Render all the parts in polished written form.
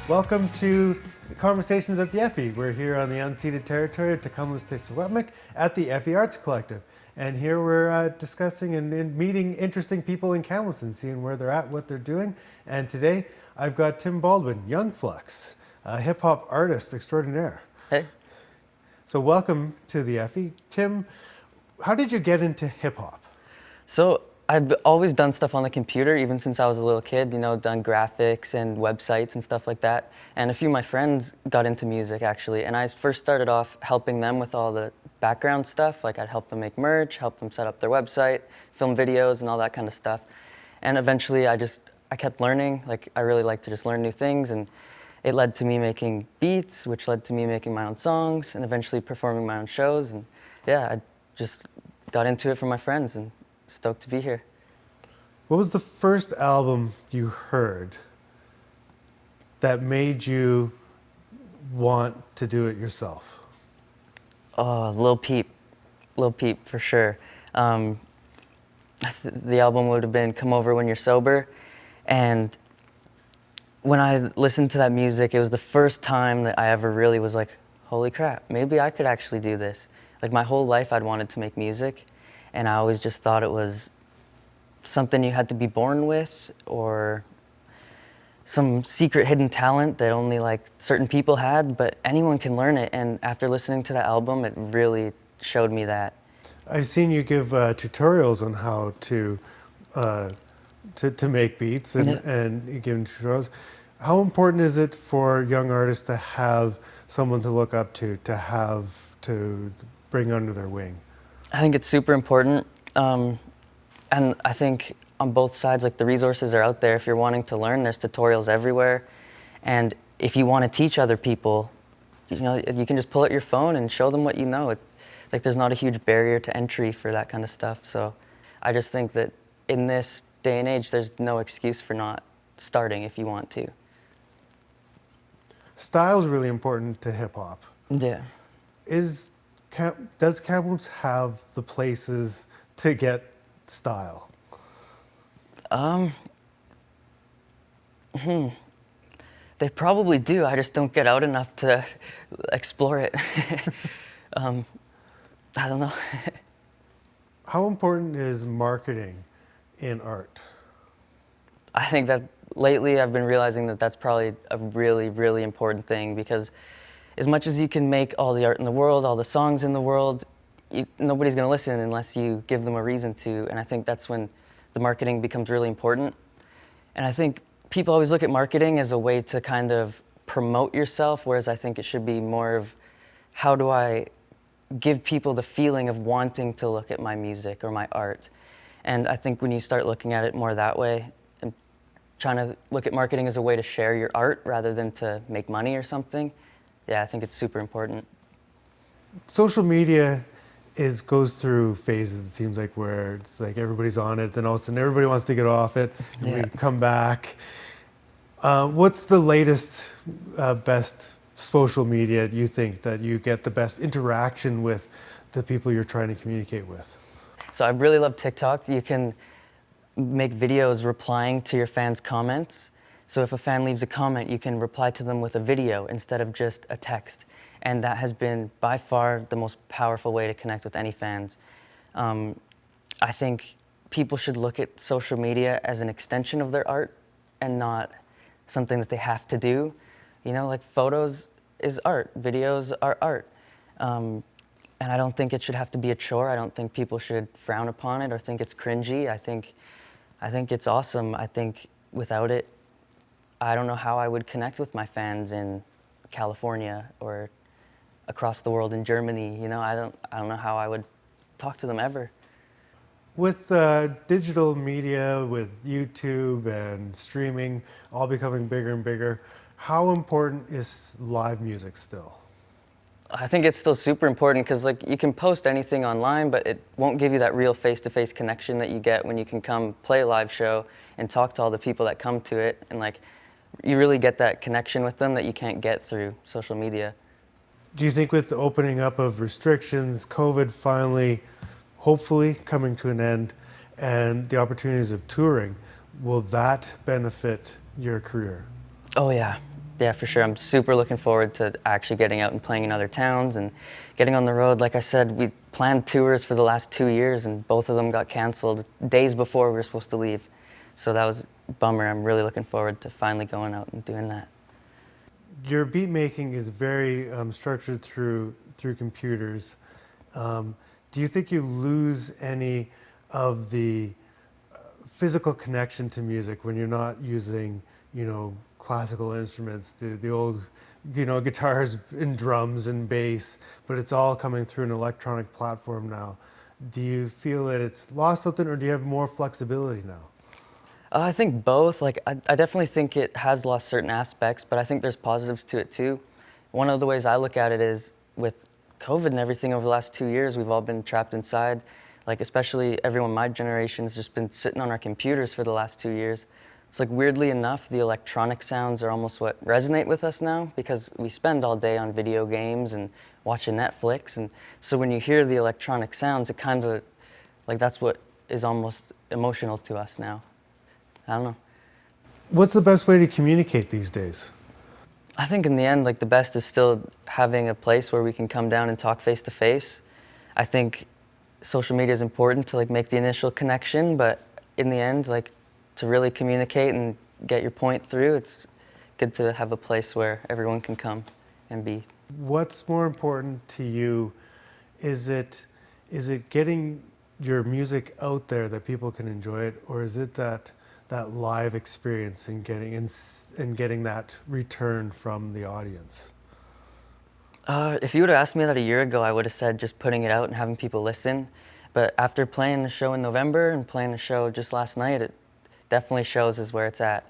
Welcome to Conversations at the Effie. We're here on the unceded territory of Kamloops at the Effie Arts Collective. And here we're discussing and meeting interesting people in Kamloops and seeing where they're at, what they're doing. And today I've got Tim Baldwin, Young Flux, a hip-hop artist extraordinaire. Hey. So welcome to the Effie. Tim, how did you get into hip-hop? So I've always done stuff on the computer, even since I was a little kid, done graphics and websites and stuff like that. And a few of my friends got into music, actually. And I first started off helping them with all the background stuff. Like I'd help them make merch, help them set up their website, film videos and all that kind of stuff. And eventually I kept learning. Like I really like to just learn new things. And it led to me making beats, which led to me making my own songs and eventually performing my own shows. And yeah, I just got into it from my friends and stoked to be here. What was the first album you heard that made you want to do it yourself? Oh, Lil Peep for sure. The album would have been Come Over When You're Sober. And when I listened to that music, it was the first time that I ever really was like, holy crap, maybe I could actually do this. Like my whole life I'd wanted to make music. And I always just thought it was something you had to be born with or some secret hidden talent that only like certain people had, but anyone can learn it. And after listening to the album, it really showed me that. I've seen you give tutorials on how to make beats and you give tutorials. How important is it for young artists to have someone to look up to bring under their wing? I think it's super important, and I think on both sides, like the resources are out there. If you're wanting to learn, there's tutorials everywhere, and if you want to teach other people, you can just pull out your phone and show them what you know. Like there's not a huge barrier to entry for that kind of stuff. So I just think that in this day and age, there's no excuse for not starting if you want to. Style is really important to hip hop. Yeah. Does Kamloops have the places to get style? They probably do. I just don't get out enough to explore it. I don't know. How important is marketing in art? I think that lately I've been realizing that that's probably a really, really important thing, because as much as you can make all the art in the world, all the songs in the world, nobody's going to listen unless you give them a reason to. And I think that's when the marketing becomes really important. And I think people always look at marketing as a way to kind of promote yourself, whereas I think it should be more of, how do I give people the feeling of wanting to look at my music or my art? And I think when you start looking at it more that way, and trying to look at marketing as a way to share your art rather than to make money or something, yeah, I think it's super important. Social media goes through phases, it seems like, where it's like everybody's on it, then all of a sudden everybody wants to get off it, and we come back. What's the latest, best social media you think that you get the best interaction with the people you're trying to communicate with? So I really love TikTok. You can make videos replying to your fans' comments. So if a fan leaves a comment, you can reply to them with a video instead of just a text. And that has been by far the most powerful way to connect with any fans. I think people should look at social media as an extension of their art and not something that they have to do. Like photos is art, videos are art. And I don't think it should have to be a chore. I don't think people should frown upon it or think it's cringy. I think it's awesome. I think without it, I don't know how I would connect with my fans in California or across the world in Germany. I don't know how I would talk to them ever. With digital media, with YouTube and streaming all becoming bigger and bigger, how important is live music still? I think it's still super important, because you can post anything online, but it won't give you that real face-to-face connection that you get when you can come play a live show and talk to all the people that come to it, and you really get that connection with them that you can't get through social media. Do you think with the opening up of restrictions, COVID finally, hopefully coming to an end, and the opportunities of touring, will that benefit your career? Oh yeah, Yeah, for sure. I'm super looking forward to actually getting out and playing in other towns and getting on the road. Like I said, we planned tours for the last 2 years and both of them got canceled days before we were supposed to leave. So that was a bummer. I'm really looking forward to finally going out and doing that. Your beat making is very structured through computers. Do you think you lose any of the physical connection to music when you're not using, classical instruments, the old, guitars and drums and bass, but it's all coming through an electronic platform now? Do you feel that it's lost something, or do you have more flexibility now? I think both. Like, I definitely think it has lost certain aspects, but I think there's positives to it too. One of the ways I look at it is with COVID and everything over the last 2 years, we've all been trapped inside. Like, especially everyone my generation has just been sitting on our computers for the last 2 years. It's like, weirdly enough, the electronic sounds are almost what resonate with us now because we spend all day on video games and watching Netflix. And so when you hear the electronic sounds, it kind of, like, that's what is almost emotional to us now. I don't know. What's the best way to communicate these days? I think in the end, like, the best is still having a place where we can come down and talk face to face. I think social media is important to, like, make the initial connection, but in the end, like, to really communicate and get your point through, it's good to have a place where everyone can come and be. What's more important to you? Is it getting your music out there that people can enjoy it, or is it that live experience and getting that return from the audience? If you would have asked me that a year ago, I would have said just putting it out and having people listen. But after playing the show in November and playing the show just last night, it definitely shows is where it's at.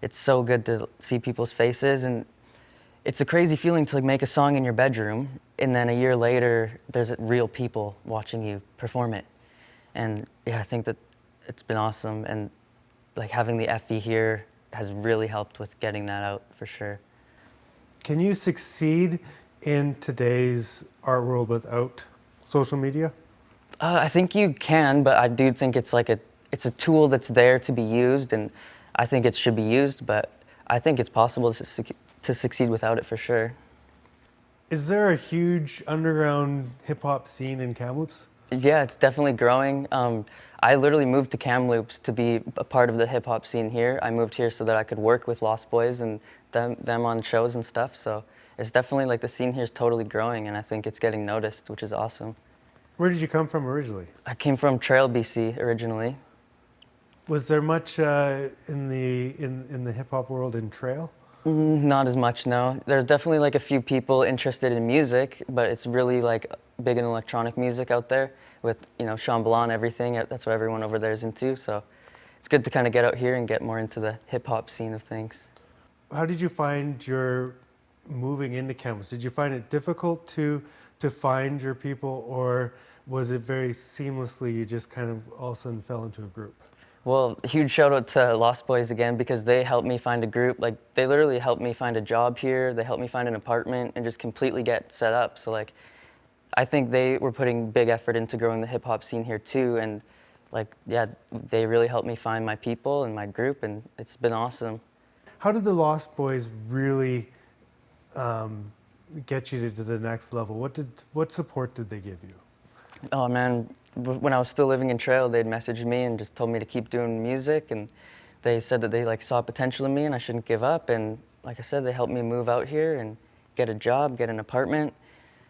It's so good to see people's faces, and it's a crazy feeling to, like, make a song in your bedroom, and then a year later, there's real people watching you perform it. And yeah, I think that it's been awesome, and like, having the Effie here has really helped with getting that out for sure. Can you succeed in today's art world without social media? I think you can, but I do think it's like it's a tool that's there to be used, and I think it should be used, but I think it's possible to succeed without it for sure. Is there a huge underground hip-hop scene in Kamloops? Yeah, it's definitely growing. I literally moved to Kamloops to be a part of the hip-hop scene here. I moved here so that I could work with Lost Boys and them on shows and stuff, so it's definitely, like, the scene here is totally growing, and I think it's getting noticed, which is awesome. Where did you come from originally? I came from Trail, BC originally. Was there much in the hip hop world in Trail? Not as much, no. There's definitely, like, a few people interested in music, but it's really, like, big in electronic music out there with, Shambhala and everything. That's what everyone over there is into, so it's good to kind of get out here and get more into the hip hop scene of things. How did you find your moving into Kamloops? Did you find it difficult to find your people, or was it very seamlessly, you just kind of all of a sudden fell into a group? Well, huge shout out to Lost Boys again, because they helped me find a group. Like, they literally helped me find a job here. They helped me find an apartment and just completely get set up. So, like, I think they were putting big effort into growing the hip hop scene here too. And, like, yeah, they really helped me find my people and my group, and it's been awesome. How did the Lost Boys really get you to the next level? What support did they give you? Oh man, when I was still living in Trail, they'd messaged me and just told me to keep doing music, and they said that they, like, saw potential in me and I shouldn't give up. And like I said, they helped me move out here and get a job, get an apartment.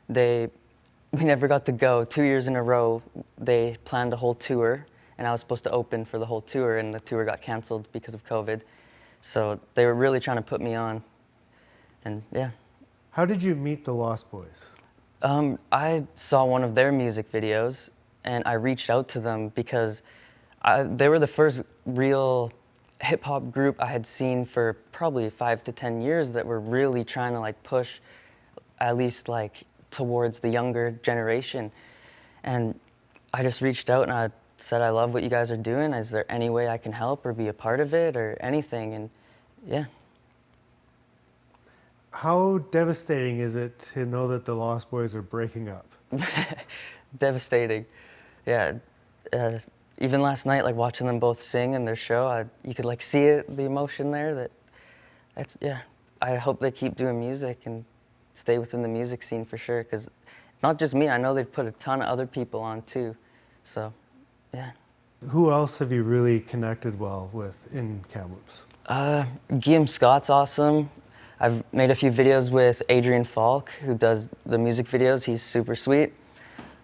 We never got to go. 2 years in a row, they planned a whole tour, and I was supposed to open for the whole tour, and the tour got canceled because of COVID. So they were really trying to put me on, and yeah. How did you meet the Lost Boys? I saw one of their music videos, and I reached out to them because they were the first real hip-hop group I had seen for probably 5 to 10 years that were really trying to, like, push at least, like, towards the younger generation. And I just reached out and I said, I love what you guys are doing. Is there any way I can help or be a part of it or anything? And yeah. How devastating is it to know that the Lost Boys are breaking up? Devastating. Yeah. Even last night, like, watching them both sing in their show, you could, like, see it, the emotion there. Yeah. I hope they keep doing music and stay within the music scene for sure, because not just me, I know they've put a ton of other people on too. So, yeah. Who else have you really connected well with in Kamloops? Guillaume Scott's awesome. I've made a few videos with Adrian Falk, who does the music videos. He's super sweet.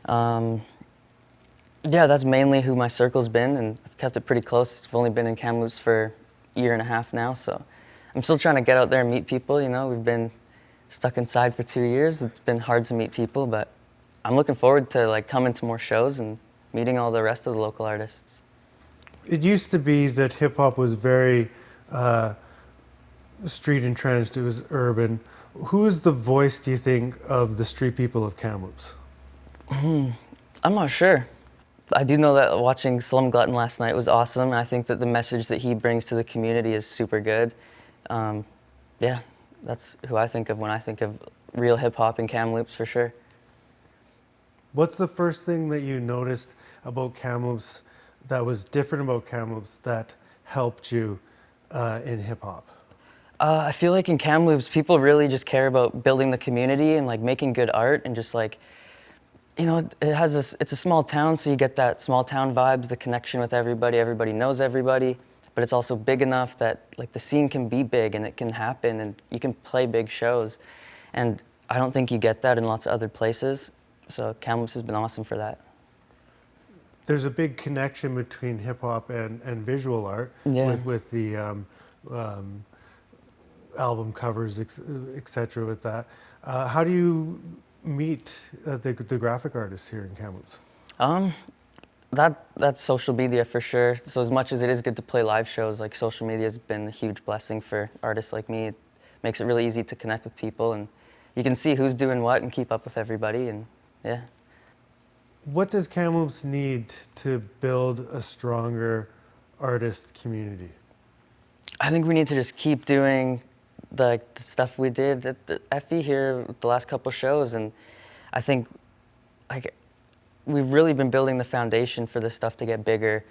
Yeah, that's mainly who my circle's been, and I've kept it pretty close. I've only been in Kamloops for a year and a half now, so I'm still trying to get out there and meet people. You know, we've been stuck inside for 2 years. It's been hard to meet people, but I'm looking forward to like coming to more shows and meeting all the rest of the local artists. It used to be that hip hop was very street entrenched, it was urban. Who is the voice, do you think, of the street people of Kamloops? I'm not sure. I do know that watching Slum Glutton last night was awesome, and I think that the message that he brings to the community is super good. Yeah, that's who I think of when I think of real hip hop in Kamloops for sure. What's the first thing that you noticed about Kamloops that was different about Kamloops that helped you in hip hop? I feel like in Kamloops, people really just care about building the community and like making good art and just like, you know, it's a small town, so you get that small town vibes, the connection with everybody. Everybody knows everybody, but it's also big enough that like the scene can be big and it can happen and you can play big shows. And I don't think you get that in lots of other places. So Kamloops has been awesome for that. There's a big connection between hip hop and visual art with the album covers, etc. with that. How do you meet the graphic artists here in Kamloops? That's social media for sure. So as much as it is good to play live shows, like social media has been a huge blessing for artists like me. It makes it really easy to connect with people and you can see who's doing what and keep up with everybody and yeah. What does Kamloops need to build a stronger artist community? I think we need to just keep doing the stuff we did at the Effie here the last couple shows, and I think like we've really been building the foundation for this stuff to get bigger,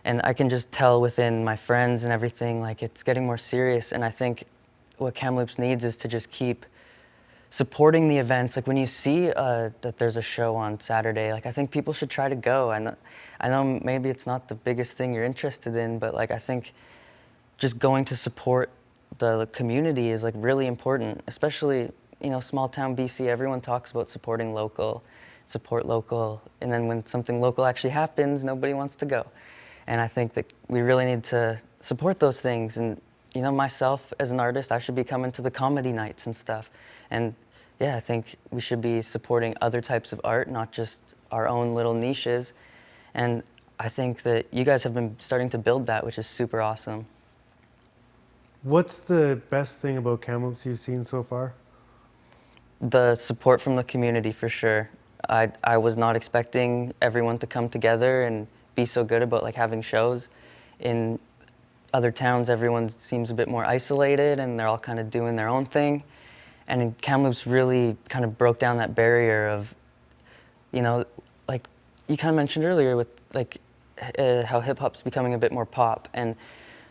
and I can just tell within my friends and everything like it's getting more serious, and I think what Kamloops needs is to just keep supporting the events. Like when you see that there's a show on Saturday, like I think people should try to go. I know maybe it's not the biggest thing you're interested in, but like I think just going to support the community is like really important, especially, you know, small town BC. Everyone talks about supporting local, support local, and then when something local actually happens, nobody wants to go. And I think that we really need to support those things. And you know, myself as an artist, I should be coming to the comedy nights and stuff. And yeah, I think we should be supporting other types of art, not just our own little niches. And I think that you guys have been starting to build that, which is super awesome. What's the best thing about Kamloops you've seen so far? The support from the community, for sure. I was not expecting everyone to come together and be so good about like having shows. In other towns, everyone seems a bit more isolated and they're all kind of doing their own thing. And in Kamloops really kind of broke down that barrier of, you know, like you kind of mentioned earlier with like how hip hop's becoming a bit more pop. And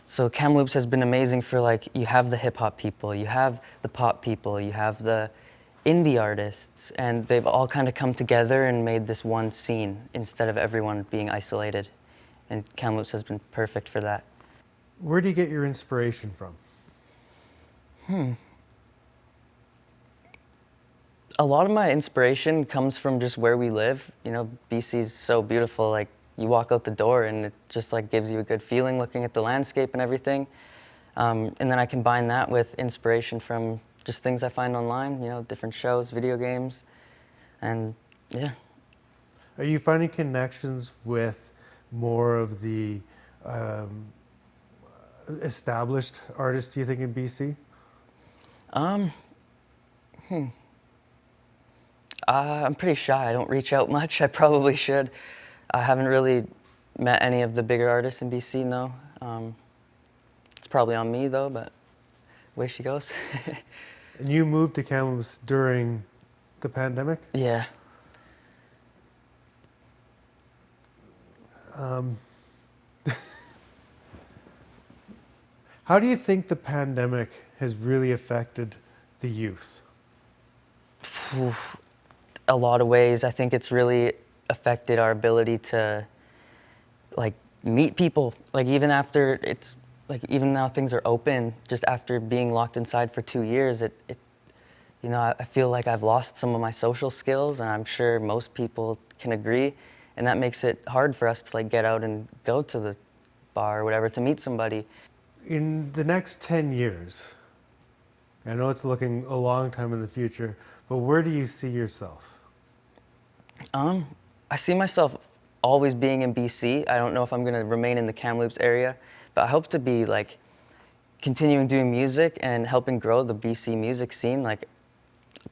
so Kamloops has been amazing for like, you have the hip hop people, you have the pop people, you have the indie artists, and they've all kind of come together and made this one scene instead of everyone being isolated. And Kamloops has been perfect for that. Where do you get your inspiration from? A lot of my inspiration comes from just where we live. You know, BC's so beautiful. Like you walk out the door and it just like gives you a good feeling looking at the landscape and everything. And then I combine that with inspiration from just things I find online, you know, different shows, video games, and yeah. Are you finding connections with more of the established artists, do you think, in BC? I'm pretty shy. I don't reach out much. I probably should. I haven't really met any of the bigger artists in BC, no. It's probably on me, though, but away she goes. And you moved to Kamloops during the pandemic? Yeah. How do you think the pandemic has really affected the youth? Oof. A lot of ways. I think it's really affected our ability to like meet people. Like even after it's like even now things are open, just after being locked inside for 2 years, it you know, I feel like I've lost some of my social skills, and I'm sure most people can agree, and that makes it hard for us to like get out and go to the bar or whatever to meet somebody. In the next 10 years, I know it's looking a long time in the future, but where do you see yourself? I see myself always being in BC. I don't know if I'm gonna remain in the Kamloops area, but I hope to be like continuing doing music and helping grow the BC music scene, like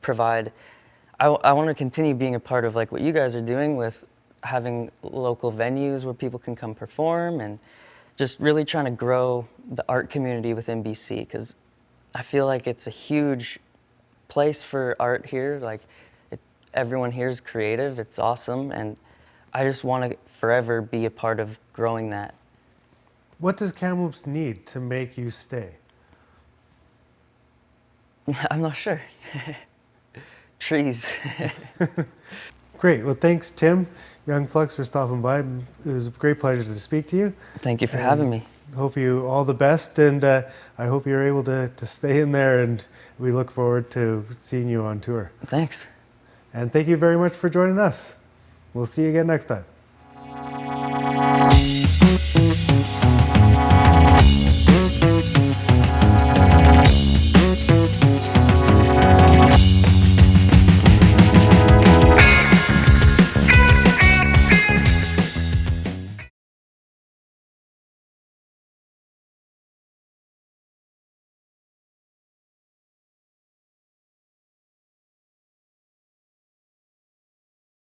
provide, I want to continue being a part of like what you guys are doing with having local venues where people can come perform, and just really trying to grow the art community within BC, because I feel like it's a huge place for art here. Like everyone here is creative, it's awesome, and I just want to forever be a part of growing that. What does Kamloops need to make you stay? I'm not sure. Trees. Great. Well, thanks, Tim, Young Flux, for stopping by. It was a great pleasure to speak to you. Thank you for having me. Hope you all the best, and I hope you're able to stay in there, and we look forward to seeing you on tour. Thanks. And thank you very much for joining us. We'll see you again next time.